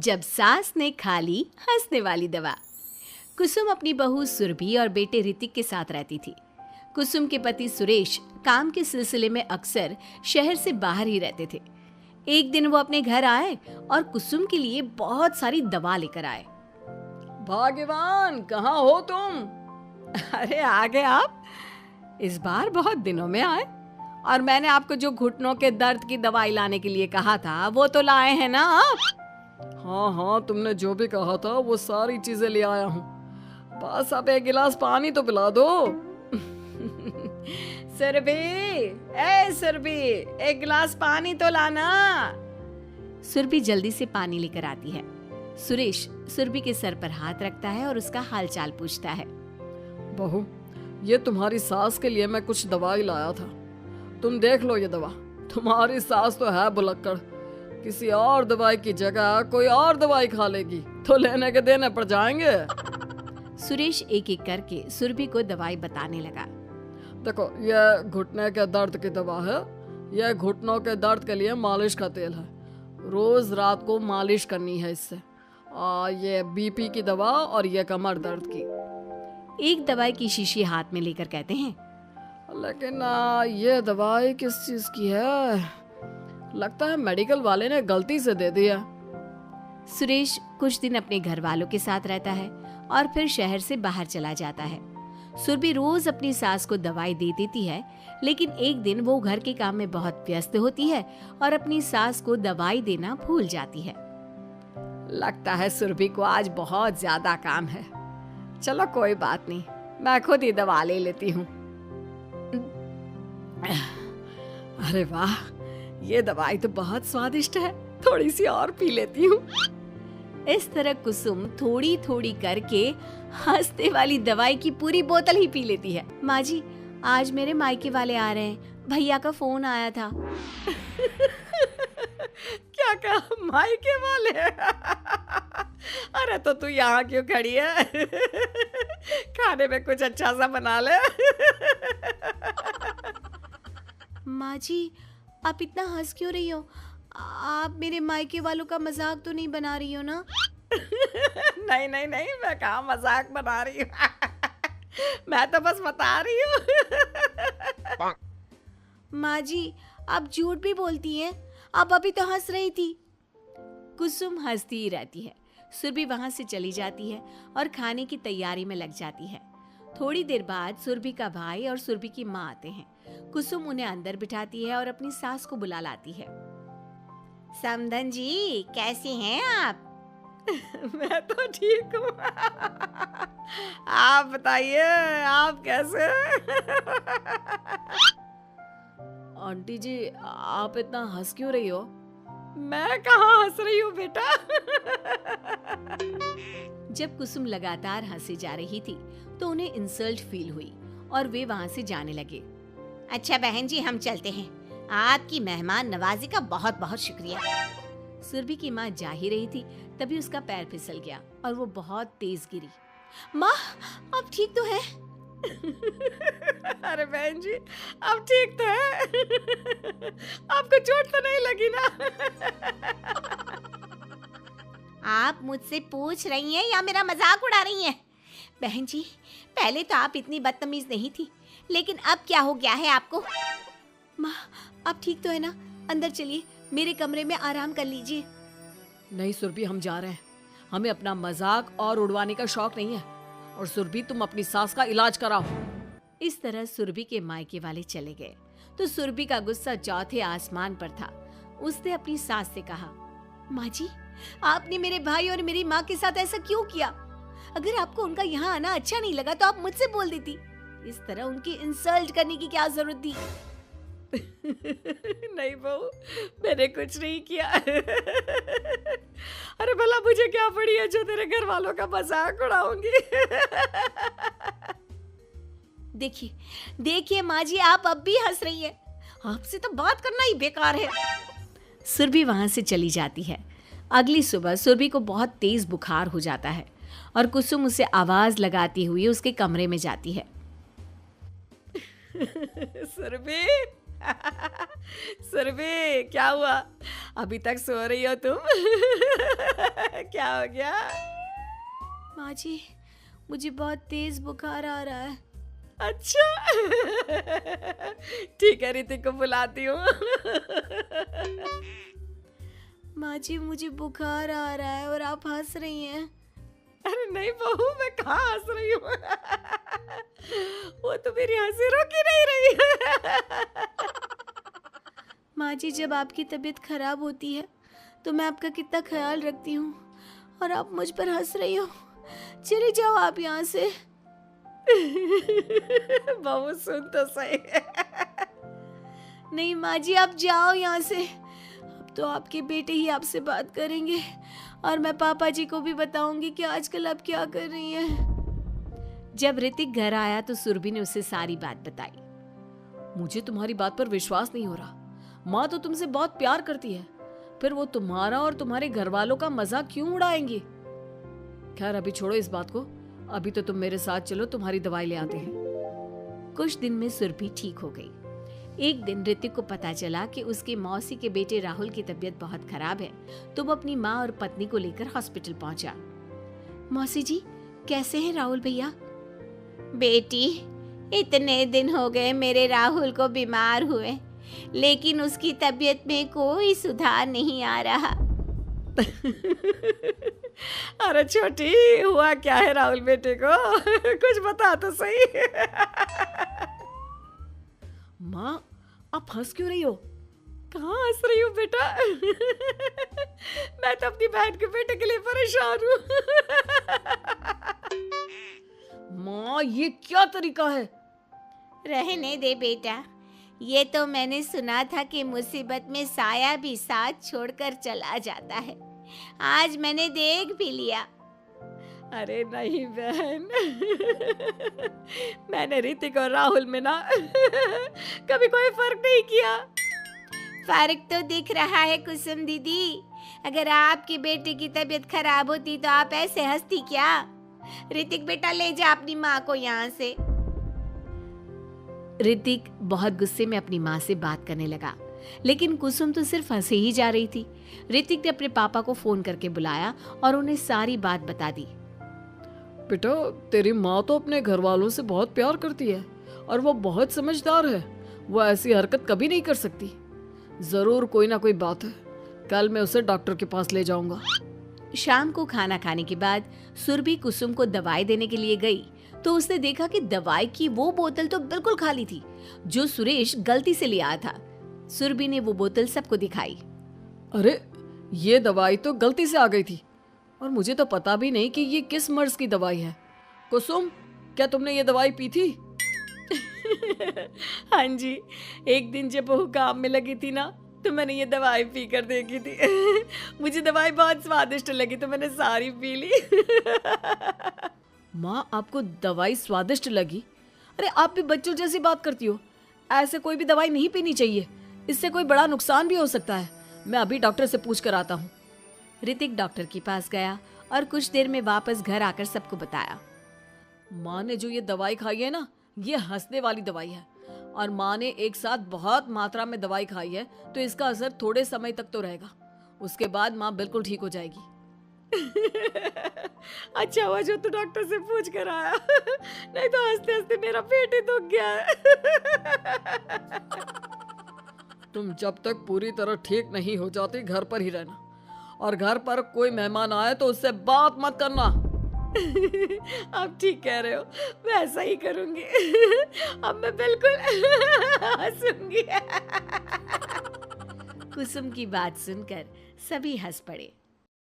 जब सास ने खा ली हंसने वाली दवा। कुसुम अपनी बहू सुरभि और बेटे ऋतिक के साथ रहती थी। कुसुम के पति सुरेश काम के सिलसिले में अक्सर शहर से बाहर ही रहते थे। एक दिन वो अपने घर आए और कुसुम के लिए बहुत सारी दवा लेकर आए। भाग्यवान, कहाँ हो तुम? अरे आ गए आप। इस बार बहुत दिनों में आए, और मैंने आपको जो घुटनों के दर्द की दवाई लाने के लिए कहा था वो तो लाए हैं ना आप? हाँ, तुमने जो भी कहा था वो सारी चीजें ले आया हूँ। बस अब एक गिलास पानी तो पिला दो। सुरभि, एक गिलास पानी तो लाना। सुरभि जल्दी से पानी लेकर आती है। सुरेश सुरभि के सर पर हाथ रखता है और उसका हालचाल पूछता है। बहू, ये तुम्हारी सास के लिए मैं कुछ दवाई लाया था, तुम देख लो ये दवा। तुम्हारी सास तो है भुलक्कड़, किसी और दवाई की जगह कोई और दवाई खा लेगी तो लेने के देने पड़ जाएंगे। सुरेश एक एक करके सुरभि को दवाई बताने लगा। देखो, यह घुटने के दर्द की दवा है। यह घुटनों के दर्द के लिए मालिश का तेल है, रोज रात को मालिश करनी है इससे। ये बीपी की दवा और ये कमर दर्द की। एक दवाई की शीशी हाथ में लेकर कहते हैं, लेकिन ये दवाई किस चीज की है? लगता है मेडिकल वाले ने गलती से दे दिया। सुरेश कुछ दिन अपने घर वालों के साथ रहता है और फिर शहर से बाहर चला जाता है। सुरभि रोज अपनी सास को दवाई दे देती है, लेकिन एक दिन वो घर के काम में बहुत व्यस्त होती है और अपनी सास को दवाई देना भूल जाती है। लगता है सुरभि को आज बहुत ज्यादा काम है। चलो कोई बात नहीं, मैं खुद ही दवा ले लेती हूँ। अरे वाह, ये दवाई तो बहुत स्वादिष्ट है, थोड़ी सी और पी लेती हूँ। इस तरह कुसुम थोड़ी थोड़ी करके हंसने वाली दवाई की पूरी बोतल ही पी लेती है। माँ जी, आज मेरे मायके वाले आ रहे हैं, भैया का फोन आया था। क्या कहा, मायके वाले? अरे तो तू यहाँ क्यों खड़ी है? खाने में कुछ अच्छा सा बना ले। माँ जी, आप इतना हंस क्यों रही हो? आप मेरे मायके वालों का मजाक तो नहीं बना रही हो ना? नहीं नहीं नहीं, मैं कहाँ मजाक बना रही हूँ। मैं तो बस बता रही हूँ। माँ जी, आप झूठ भी बोलती हैं। आप अभी तो हंस रही थी। कुसुम हंसती ही रहती है। सुरभि वहां से चली जाती है और खाने की तैयारी में लग जाती है। थोड़ी देर बाद सुरभि का भाई और सुरभि की माँ आते हैं। कुसुम उन्हें अंदर बिठाती है और अपनी सास को बुला लाती है। समधन जी, कैसी हैं आप? मैं तो ठीक हूँ। आप बताइए, आप कैसे? आंटी जी, आप इतना हंस क्यों रही हो? मैं कहाँ हंस रही हूँ बेटा। जब कुसुम लगातार हंसी जा रही थी तो उन्हें इंसल्ट फील हुई और वे वहां से जाने लगे। अच्छा बहन जी, हम चलते हैं। आपकी मेहमान नवाजी का बहुत बहुत शुक्रिया। सुरभि की माँ जा ही रही थी, तभी उसका पैर फिसल गया और वो बहुत तेज गिरी। माँ, आप ठीक तो हैं? अरे बहन जी, अब ठीक तो है। आपको चोट तो नहीं लगी ना? आप मुझसे पूछ रही हैं या मेरा मजाक उड़ा रही हैं? बहन जी, पहले तो आप इतनी बदतमीज नहीं थी, लेकिन अब क्या हो गया है आपको? माँ, आप ठीक तो है ना? अंदर चलिए, मेरे कमरे में आराम कर लीजिए। नहीं सुरभि, हम जा रहे हैं। हमें अपना मजाक और उड़वाने का शौक नहीं है। और सुरभि, तुम अपनी सास का इलाज कराओ। इस तरह सुरभि के मायके वाले चले गए तो सुरभि का गुस्सा चौथे आसमान पर था। उसने अपनी सास से कहा, माँ जी, आपने मेरे भाई और मेरी माँ के साथ ऐसा क्यों किया? अगर आपको उनका यहाँ आना अच्छा नहीं लगा तो आप मुझसे बोल देती। इस तरह उनकी इंसल्ट करने की क्या जरूरत थी? नहीं बहू, मैंने कुछ नहीं किया। अरे भला मुझे क्या पड़ी है जो तेरे घर वालों का मजाक उड़ाऊंगी? देखिए देखिए माँ जी, आप अब भी हंस रही हैं। आपसे तो बात करना ही बेकार है। सुरभि वहां से चली जाती है। अगली सुबह सुरभि को बहुत तेज बुखार हो जाता है और कुसुम उसे आवाज लगाती हुई उसके कमरे में जाती है। सुरभि, सुरभि, क्या हुआ? अभी तक सो रही हो तुम? क्या हो गया? माँ जी, मुझे बहुत तेज बुखार आ रहा है। अच्छा। ठीक है, ऋतिक को बुलाती हूँ। माँ जी, मुझे बुखार आ रहा है और आप हंस रही हैं। अरे नहीं बहू, मैं कहाँ हंस रही हूँ। वो तो मेरी हंसी रोक ही नहीं रही है। माँ जी, जब आपकी तबीयत खराब होती है तो मैं आपका कितना ख्याल रखती हूँ और आप मुझ पर हंस रही हो। चले जाओ आप यहाँ से। बहू सुन तो सही। नहीं माँ जी, आप जाओ यहाँ से। अब तो आपके बेटे ही आपसे बात करेंगे और मैं पापा जी को भी बताऊंगी कि आजकल आप क्या कर रही हैं। जब ऋतिक घर आया तो सुरभि ने उसे सारी बात बताई। मुझे तुम्हारी बात पर विश्वास नहीं हो रहा। माँ तो तुमसे बहुत प्यार करती है, फिर वो तुम्हारा और तुम्हारे घर वालों का मजाक क्यों उड़ाएंगी? खैर अभी छोड़ो इस बात को, अभी तो तुम मेरे साथ चलो, तुम्हारी दवाई ले आते हैं। कुछ दिन में सुरभि ठीक हो गई। एक दिन ऋतिक को पता चला कि उसके मौसी के बेटे राहुल की तबीयत बहुत खराब है, तो वो अपनी माँ और पत्नी को लेकर हॉस्पिटल पहुंचा। मौसी जी, कैसे हैं राहुल भैया? बेटी, इतने दिन हो गए मेरे राहुल को बीमार हुए, लेकिन उसकी तबीयत में कोई सुधार नहीं आ रहा। अरे छोटी, हुआ क्या है राहुल बेटे को? कुछ बता तो सही। माँ, आप हंस क्यों रही हो? कहाँ हंस रही हो बेटा? मैं तो अपनी बहन के बेटे के लिए परेशान हूँ। माँ, ये क्या तरीका है? रहने दे बेटा, ये तो मैंने सुना था कि मुसीबत में साया भी साथ छोड़कर चला जाता है। आज मैंने देख भी लिया। अरे नहीं बहन, मैंने ऋतिक और राहुल में ना कभी कोई फर्क नहीं किया। फर्क तो दिख रहा है कुसुम दीदी। अगर आपकी बेटे की तबीयत खराब होती तो आप ऐसे हंसती क्या? ऋतिक बेटा, ले जा अपनी माँ को यहाँ से। ऋतिक बहुत गुस्से में अपनी माँ से बात करने लगा, लेकिन कुसुम तो सिर्फ हंसे ही जा रही थी। ऋतिक ने अपने पापा को फोन करके बुलाया और उन्हें सारी बात बता दी। बेटा, तेरी माँ तो अपने घर वालों से बहुत प्यार करती है और वो बहुत समझदार है। वो ऐसी हरकत कभी नहीं कर सकती। जरूर कोई ना कोई बात है। कल मैं उसे डॉक्टर के पास ले जाऊंगा। शाम को खाना खाने के बाद सुरभि कुसुम को दवाई देने के लिए गई तो उसने देखा कि दवाई की वो बोतल तो बिल्कुल खाली थी जो सुरेश गलती से ले आया था। सुरभि ने वो बोतल सबको दिखाई। अरे, ये दवाई तो गलती से आ गई थी और मुझे तो पता भी नहीं कि ये किस मर्ज की दवाई है। कुसुम, क्या तुमने ये दवाई पी थी? हाँ जी, एक दिन जब वो काम में लगी थी ना, तो मैंने ये दवाई पी कर देखी थी। मुझे दवाई बहुत स्वादिष्ट लगी तो मैंने सारी पी ली। माँ, आपको दवाई स्वादिष्ट लगी? अरे आप भी बच्चों जैसी बात करती हो। ऐसे कोई भी दवाई नहीं पीनी चाहिए, इससे कोई बड़ा नुकसान भी हो सकता है। मैं अभी डॉक्टर से पूछ कर आता हूँ। ऋतिक डॉक्टर के पास गया और कुछ देर में वापस घर आकर सबको बताया। माँ ने जो ये दवाई खाई है ना, ये हंसने वाली दवाई है और माँ ने एक साथ बहुत मात्रा में दवाई खाई है, तो इसका असर थोड़े समय तक तो रहेगा। उसके बाद माँ बिल्कुल ठीक हो जाएगी। अच्छा हुआ जो तू डॉक्टर से पूछ कर आया, नहीं तो हंसते हंसते मेरा पेट ही दुख गया है। तुम जब तक पूरी तरह ठीक नहीं हो जाती घर पर ही रहना, और घर पर कोई मेहमान आए तो उससे बात मत करना। आप ठीक कह रहे हो, मैं ऐसा ही करूंगी। अब मैं बिल्कुल हंसूंगी। कुसुम की बात सुनकर सभी हंस पड़े।